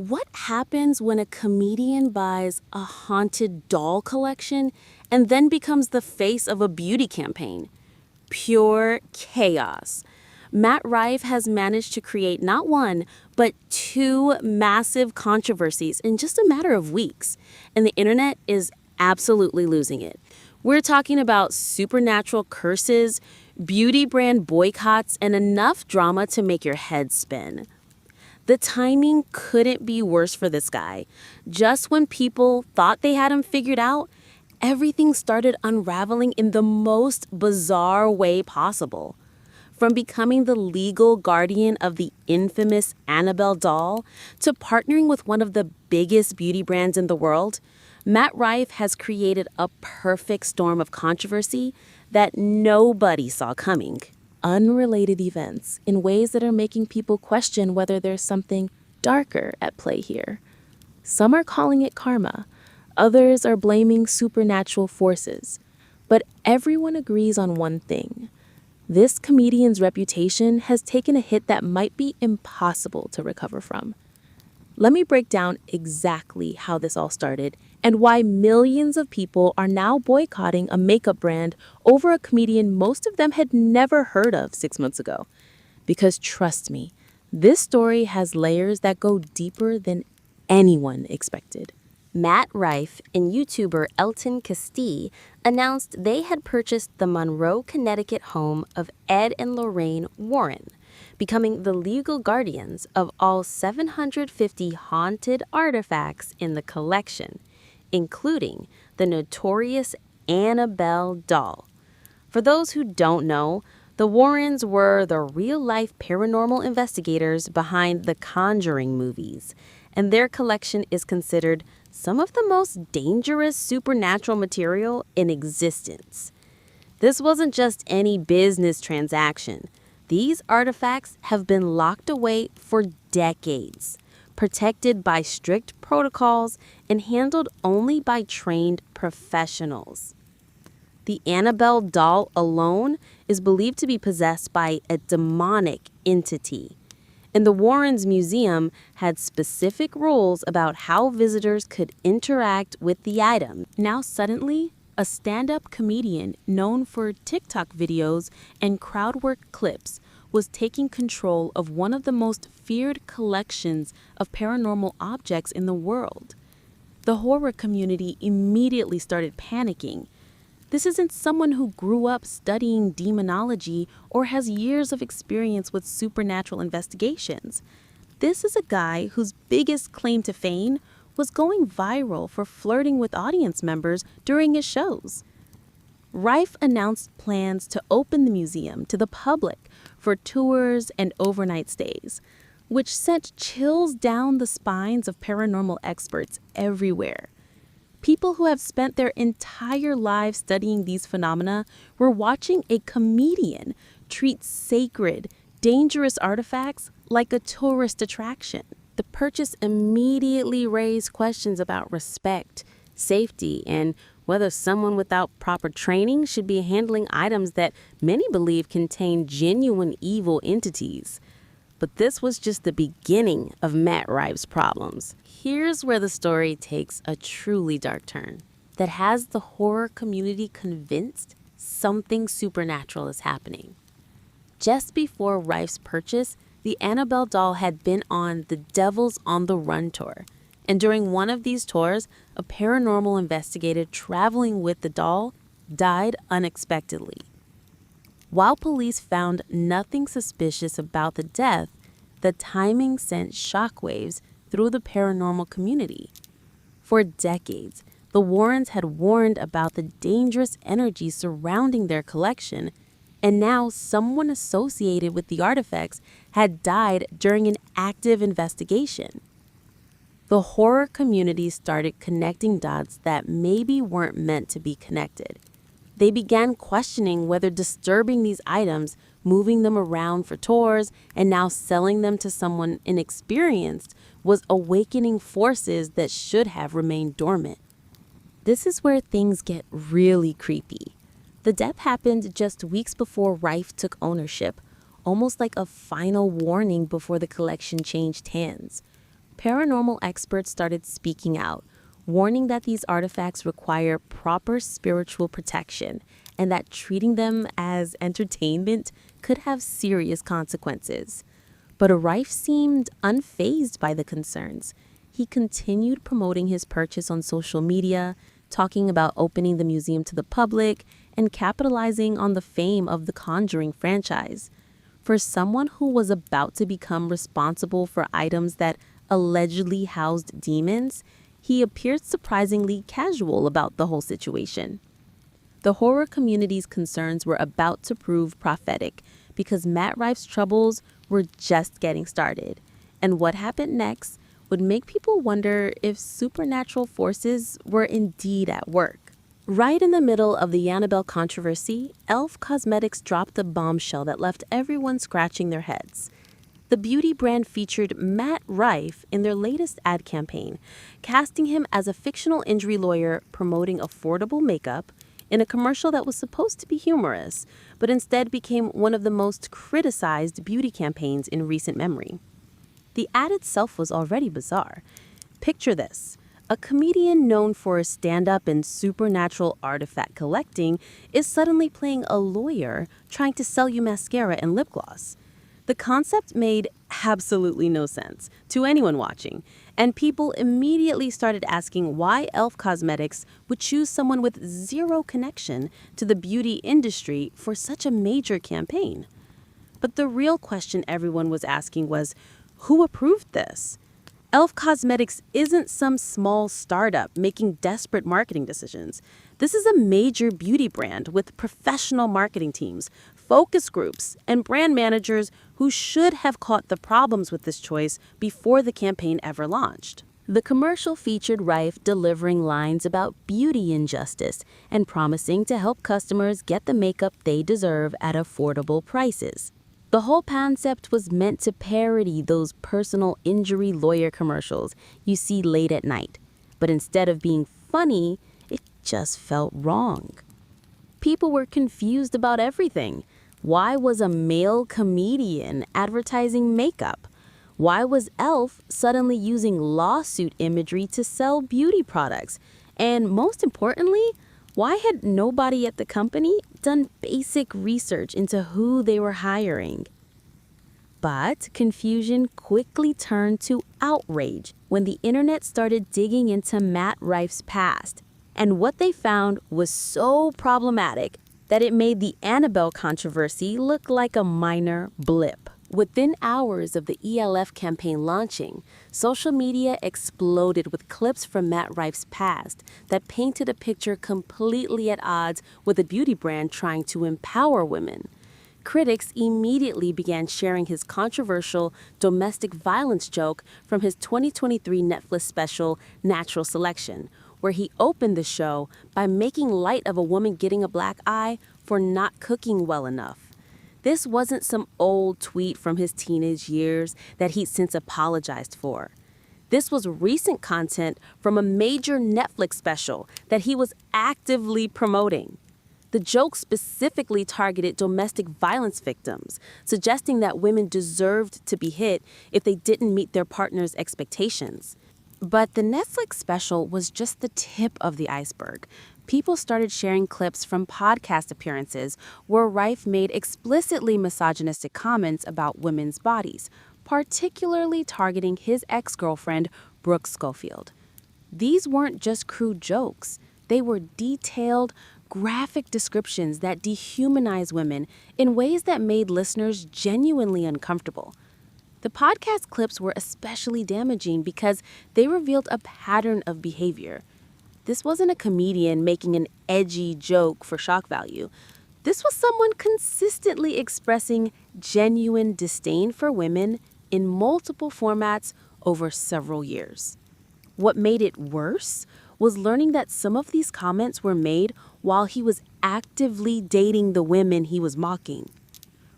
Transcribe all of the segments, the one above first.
What happens when a comedian buys a haunted doll collection and then becomes the face of a beauty campaign? Pure chaos. Matt Rife has managed to create not one, but two massive controversies in just a matter of weeks, and the internet is absolutely losing it. We're talking about supernatural curses, beauty brand boycotts, and enough drama to make your head spin. The timing couldn't be worse for this guy. Just when people thought they had him figured out, everything started unraveling in the most bizarre way possible. From becoming the legal guardian of the infamous Annabelle doll to partnering with one of the biggest beauty brands in the world, Matt Rife has created a perfect storm of controversy that nobody saw coming. Unrelated events in ways that are making people question whether there's something darker at play here. Some are calling it karma, others are blaming supernatural forces. But everyone agrees on one thing. This comedian's reputation has taken a hit that might be impossible to recover from. Let me break down exactly how this all started and why millions of people are now boycotting a makeup brand over a comedian most of them had never heard of 6 months ago. Because trust me, this story has layers that go deeper than anyone expected. Matt Rife and YouTuber Elton Castee announced they had purchased the Monroe, Connecticut home of Ed and Lorraine Warren, becoming the legal guardians of all 750 haunted artifacts in the collection, including the notorious Annabelle doll. For those who don't know, the Warrens were the real-life paranormal investigators behind the Conjuring movies, and their collection is considered some of the most dangerous supernatural material in existence. This wasn't just any business transaction. These artifacts have been locked away for decades, protected by strict protocols and handled only by trained professionals. The Annabelle doll alone is believed to be possessed by a demonic entity, and the Warrens Museum had specific rules about how visitors could interact with the item. Now suddenly, a stand-up comedian known for TikTok videos and crowdwork clips was taking control of one of the most feared collections of paranormal objects in the world. The horror community immediately started panicking. This isn't someone who grew up studying demonology or has years of experience with supernatural investigations. This is a guy whose biggest claim to fame was going viral for flirting with audience members during his shows. Rife announced plans to open the museum to the public for tours and overnight stays, which sent chills down the spines of paranormal experts everywhere. People who have spent their entire lives studying these phenomena were watching a comedian treat sacred, dangerous artifacts like a tourist attraction. The purchase immediately raised questions about respect, safety, and whether someone without proper training should be handling items that many believe contain genuine evil entities. But this was just the beginning of Matt Rife's problems. Here's where the story takes a truly dark turn that has the horror community convinced something supernatural is happening. Just before Rife's purchase, the Annabelle doll had been on the Devil's on the Run tour. And during one of these tours, a paranormal investigator traveling with the doll died unexpectedly. While police found nothing suspicious about the death, the timing sent shockwaves through the paranormal community. For decades, the Warrens had warned about the dangerous energy surrounding their collection, and now someone associated with the artifacts had died during an active investigation. The horror community started connecting dots that maybe weren't meant to be connected. They began questioning whether disturbing these items, moving them around for tours, and now selling them to someone inexperienced was awakening forces that should have remained dormant. This is where things get really creepy. The death happened just weeks before Rife took ownership, almost like a final warning before the collection changed hands. paranormal experts started speaking out, warning that these artifacts require proper spiritual protection and that treating them as entertainment could have serious consequences. But Rife seemed unfazed by the concerns. He continued promoting his purchase on social media, talking about opening the museum to the public, and capitalizing on the fame of the Conjuring franchise. For someone who was about to become responsible for items that allegedly housed demons, he appeared surprisingly casual about the whole situation. The horror community's concerns were about to prove prophetic because Matt Rife's troubles were just getting started. And what happened next would make people wonder if supernatural forces were indeed at work. Right in the middle of the Annabelle controversy, e.l.f. Cosmetics dropped a bombshell that left everyone scratching their heads. The beauty brand featured Matt Rife in their latest ad campaign, casting him as a fictional injury lawyer promoting affordable makeup in a commercial that was supposed to be humorous, but instead became one of the most criticized beauty campaigns in recent memory. The ad itself was already bizarre. Picture this. A comedian known for stand-up and supernatural artifact collecting is suddenly playing a lawyer trying to sell you mascara and lip gloss. The concept made absolutely no sense to anyone watching, and people immediately started asking why e.l.f. Cosmetics would choose someone with zero connection to the beauty industry for such a major campaign. But the real question everyone was asking was, who approved this? e.l.f. Cosmetics isn't some small startup making desperate marketing decisions. This is a major beauty brand with professional marketing teams, focus groups, and brand managers who should have caught the problems with this choice before the campaign ever launched. The commercial featured Rife delivering lines about beauty injustice and promising to help customers get the makeup they deserve at affordable prices. The whole concept was meant to parody those personal injury lawyer commercials you see late at night. But instead of being funny, it just felt wrong. People were confused about everything. Why was a male comedian advertising makeup? Why was e.l.f. suddenly using lawsuit imagery to sell beauty products? And most importantly, why had nobody at the company done basic research into who they were hiring? But confusion quickly turned to outrage when the internet started digging into Matt Rife's past. And what they found was so problematic that it made the Annabelle controversy look like a minor blip. Within hours of the ELF campaign launching, social media exploded with clips from Matt Rife's past that painted a picture completely at odds with a beauty brand trying to empower women. Critics immediately began sharing his controversial domestic violence joke from his 2023 Netflix special, Natural Selection, where he opened the show by making light of a woman getting a black eye for not cooking well enough. This wasn't some old tweet from his teenage years that he'd since apologized for. This was recent content from a major Netflix special that he was actively promoting. The joke specifically targeted domestic violence victims, suggesting that women deserved to be hit if they didn't meet their partner's expectations. But the Netflix special was just the tip of the iceberg. People started sharing clips from podcast appearances where Rife made explicitly misogynistic comments about women's bodies, particularly targeting his ex-girlfriend, Brooke Schofield. These weren't just crude jokes. They were detailed, graphic descriptions that dehumanize women in ways that made listeners genuinely uncomfortable. The podcast clips were especially damaging because they revealed a pattern of behavior. This wasn't a comedian making an edgy joke for shock value. This was someone consistently expressing genuine disdain for women in multiple formats over several years. What made it worse was learning that some of these comments were made while he was actively dating the women he was mocking.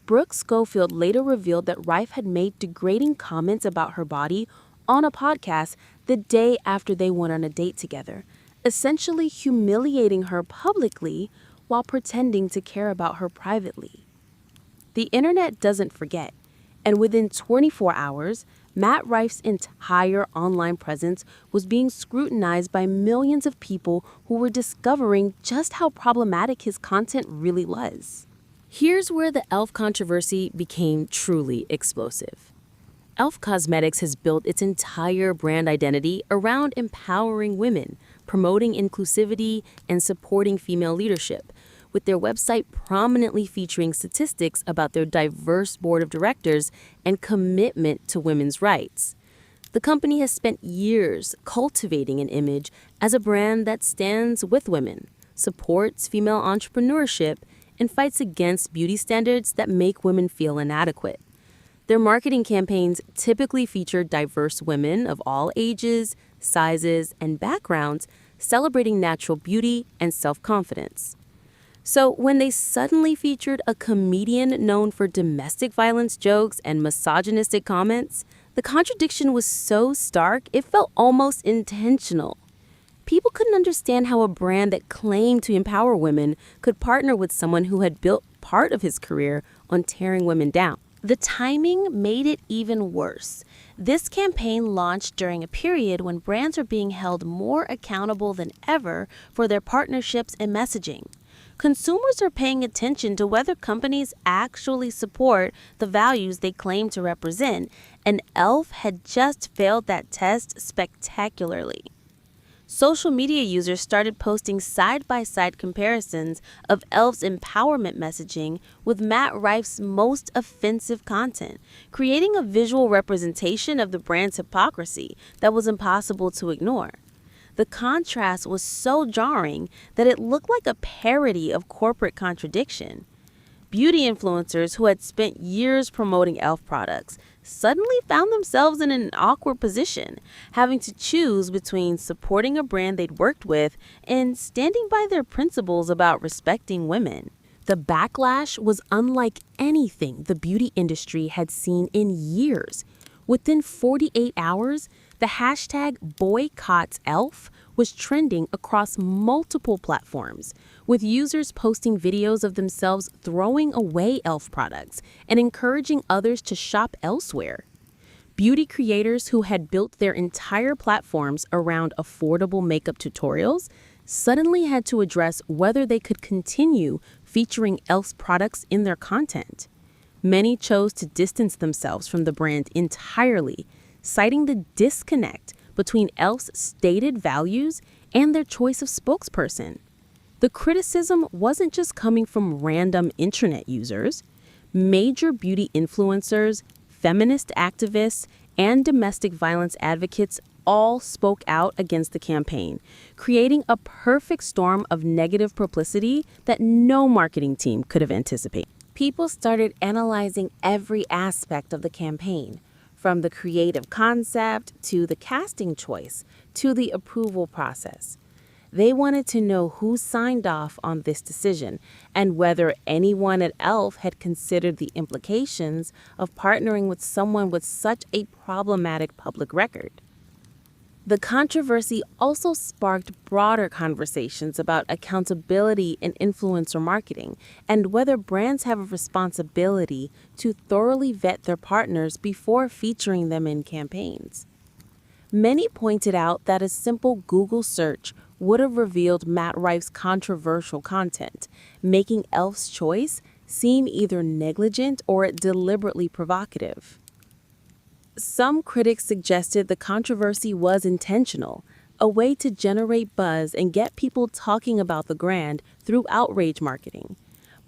Brooke Schofield later revealed that Rife had made degrading comments about her body on a podcast the day after they went on a date together, essentially humiliating her publicly while pretending to care about her privately. The internet doesn't forget, and within 24 hours, Matt Rife's entire online presence was being scrutinized by millions of people who were discovering just how problematic his content really was. Here's where the e.l.f. controversy became truly explosive. e.l.f. Cosmetics has built its entire brand identity around empowering women, promoting inclusivity, and supporting female leadership, with their website prominently featuring statistics about their diverse board of directors and commitment to women's rights. The company has spent years cultivating an image as a brand that stands with women, supports female entrepreneurship, and fights against beauty standards that make women feel inadequate. Their marketing campaigns typically feature diverse women of all ages, sizes, and backgrounds, celebrating natural beauty and self-confidence. So when they suddenly featured a comedian known for domestic violence jokes and misogynistic comments, the contradiction was so stark it felt almost intentional. People couldn't understand how a brand that claimed to empower women could partner with someone who had built part of his career on tearing women down. The timing made it even worse. This campaign launched during a period when brands are being held more accountable than ever for their partnerships and messaging. Consumers are paying attention to whether companies actually support the values they claim to represent, and e.l.f. had just failed that test spectacularly. Social media users started posting side-by-side comparisons of e.l.f.'s empowerment messaging with Matt Rife's most offensive content, creating a visual representation of the brand's hypocrisy that was impossible to ignore. The contrast was so jarring that it looked like a parody of corporate contradiction. Beauty influencers who had spent years promoting e.l.f. products suddenly found themselves in an awkward position, having to choose between supporting a brand they'd worked with and standing by their principles about respecting women. The backlash was unlike anything the beauty industry had seen in years. Within 48 hours, the hashtag boycotts.e.l.f. was trending across multiple platforms, with users posting videos of themselves throwing away e.l.f. products and encouraging others to shop elsewhere. Beauty creators who had built their entire platforms around affordable makeup tutorials suddenly had to address whether they could continue featuring e.l.f.'s products in their content. Many chose to distance themselves from the brand entirely, citing the disconnect between e.l.f.'s stated values and their choice of spokesperson. The criticism wasn't just coming from random internet users. Major beauty influencers, feminist activists, and domestic violence advocates all spoke out against the campaign, creating a perfect storm of negative publicity that no marketing team could have anticipated. People started analyzing every aspect of the campaign, from the creative concept to the casting choice to the approval process. They wanted to know who signed off on this decision and whether anyone at e.l.f. had considered the implications of partnering with someone with such a problematic public record. The controversy also sparked broader conversations about accountability in influencer marketing and whether brands have a responsibility to thoroughly vet their partners before featuring them in campaigns. Many pointed out that a simple Google search would have revealed Matt Rife's controversial content, making e.l.f.'s choice seem either negligent or deliberately provocative. Some critics suggested the controversy was intentional, a way to generate buzz and get people talking about the brand through outrage marketing.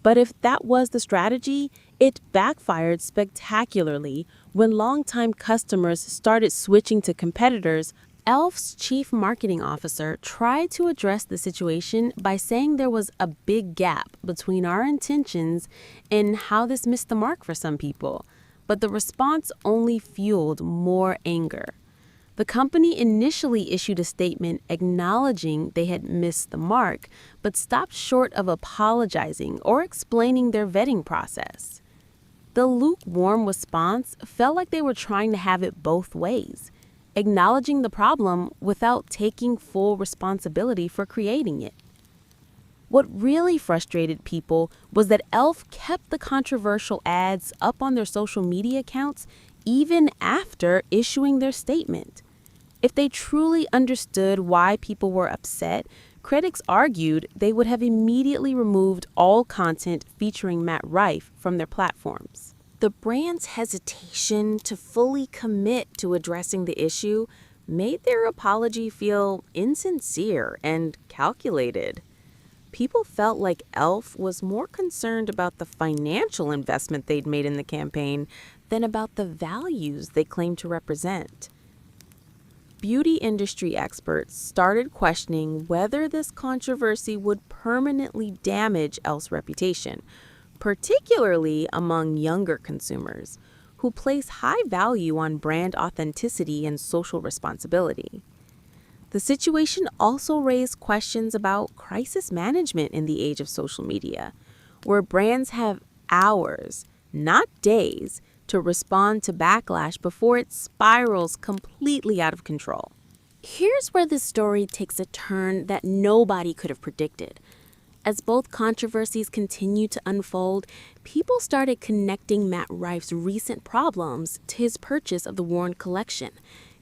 But if that was the strategy, it backfired spectacularly when longtime customers started switching to competitors. e.l.f.'s chief marketing officer tried to address the situation by saying there was a big gap between our intentions and how this missed the mark for some people. But the response only fueled more anger. The company initially issued a statement acknowledging they had missed the mark, but stopped short of apologizing or explaining their vetting process. The lukewarm response felt like they were trying to have it both ways, acknowledging the problem without taking full responsibility for creating it. What really frustrated people was that e.l.f. kept the controversial ads up on their social media accounts even after issuing their statement. If they truly understood why people were upset, critics argued they would have immediately removed all content featuring Matt Rife from their platforms. The brand's hesitation to fully commit to addressing the issue made their apology feel insincere and calculated. People felt like e.l.f. was more concerned about the financial investment they'd made in the campaign than about the values they claimed to represent. Beauty industry experts started questioning whether this controversy would permanently damage e.l.f.'s reputation, particularly among younger consumers who place high value on brand authenticity and social responsibility. The situation also raised questions about crisis management in the age of social media, where brands have hours, not days, to respond to backlash before it spirals completely out of control. Here's where this story takes a turn that nobody could have predicted. As both controversies continued to unfold, people started connecting Matt Rife's recent problems to his purchase of the Warren collection,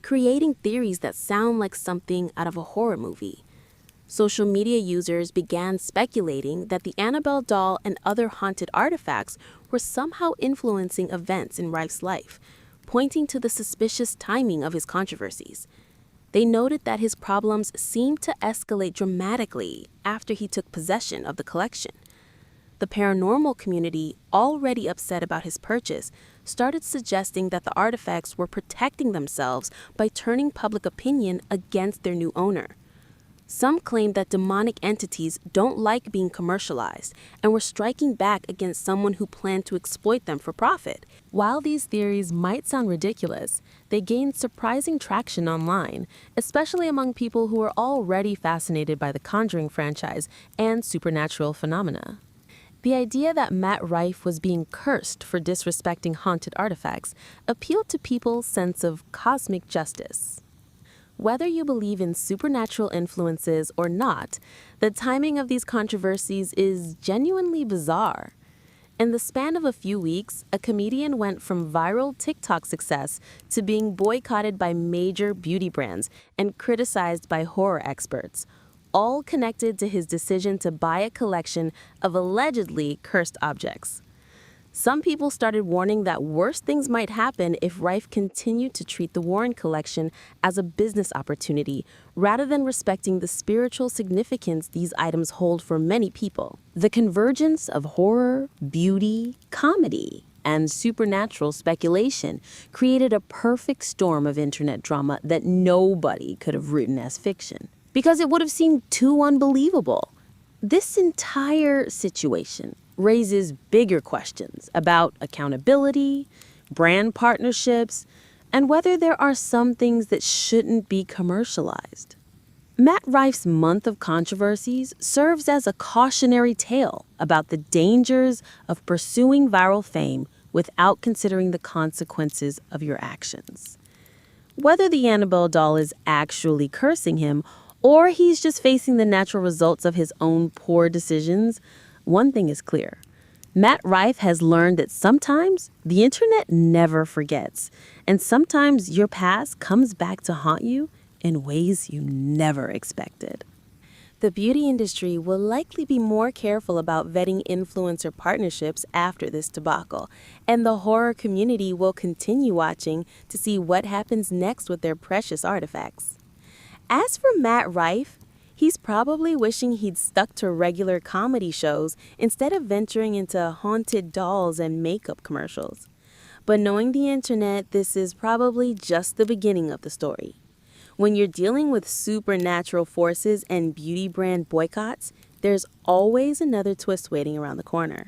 creating theories that sound like something out of a horror movie. Social media users began speculating that the Annabelle doll and other haunted artifacts were somehow influencing events in Rife's life, pointing to the suspicious timing of his controversies. They noted that his problems seemed to escalate dramatically after he took possession of the collection. The paranormal community, already upset about his purchase, started suggesting that the artifacts were protecting themselves by turning public opinion against their new owner. Some claimed that demonic entities don't like being commercialized and were striking back against someone who planned to exploit them for profit. While these theories might sound ridiculous, they gained surprising traction online, especially among people who are already fascinated by the Conjuring franchise and supernatural phenomena. The idea that Matt Rife was being cursed for disrespecting haunted artifacts appealed to people's sense of cosmic justice. Whether you believe in supernatural influences or not, the timing of these controversies is genuinely bizarre. In the span of a few weeks, a comedian went from viral TikTok success to being boycotted by major beauty brands and criticized by horror experts, all connected to his decision to buy a collection of allegedly cursed objects. Some people started warning that worse things might happen if Rife continued to treat the Warren collection as a business opportunity rather than respecting the spiritual significance these items hold for many people. The convergence of horror, beauty, comedy, and supernatural speculation created a perfect storm of internet drama that nobody could have written as fiction, because it would have seemed too unbelievable. This entire situation raises bigger questions about accountability, brand partnerships, and whether there are some things that shouldn't be commercialized. Matt Rife's month of controversies serves as a cautionary tale about the dangers of pursuing viral fame without considering the consequences of your actions. Whether the Annabelle doll is actually cursing him or he's just facing the natural results of his own poor decisions, one thing is clear. Matt Rife has learned that sometimes the internet never forgets, and sometimes your past comes back to haunt you in ways you never expected. The beauty industry will likely be more careful about vetting influencer partnerships after this debacle, and the horror community will continue watching to see what happens next with their precious artifacts. As for Matt Rife, he's probably wishing he'd stuck to regular comedy shows instead of venturing into haunted dolls and makeup commercials. But knowing the internet, this is probably just the beginning of the story. When you're dealing with supernatural forces and beauty brand boycotts, there's always another twist waiting around the corner.